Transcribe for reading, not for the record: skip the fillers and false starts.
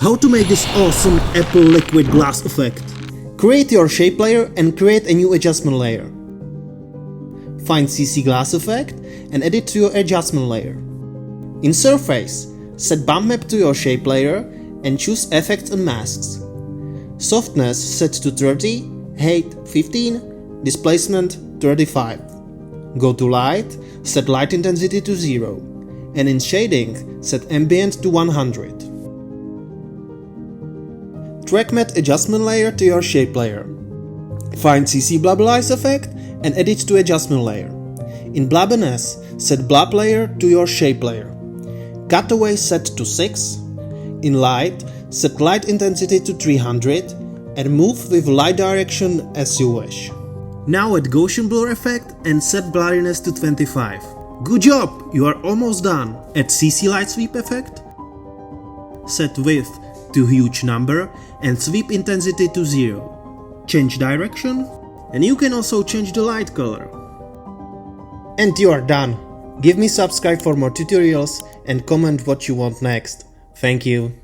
How to make this awesome Apple liquid glass effect? Create your shape layer and create a new adjustment layer. Find CC glass effect and add it to your adjustment layer. In surface, set bump map to your shape layer and choose effects and masks. Softness set to 30, height 15, displacement 35. Go to light, set light intensity to 0, and in shading, set ambient to 100. Track matte adjustment layer to your shape layer. Find CC Blubberize effect and add it to adjustment layer. In Blubberness, set blub layer to your shape layer. Cutaway set to 6. In light, set light intensity to 300 and move with light direction as you wish. Now add Gaussian blur effect and set blurriness to 25. Good job! You are almost done. Add CC light sweep effect. Set width to huge number and sweep intensity to 0. Change direction and you can also change the light color. And you are done. Give me subscribe for more tutorials and comment what you want next. Thank you.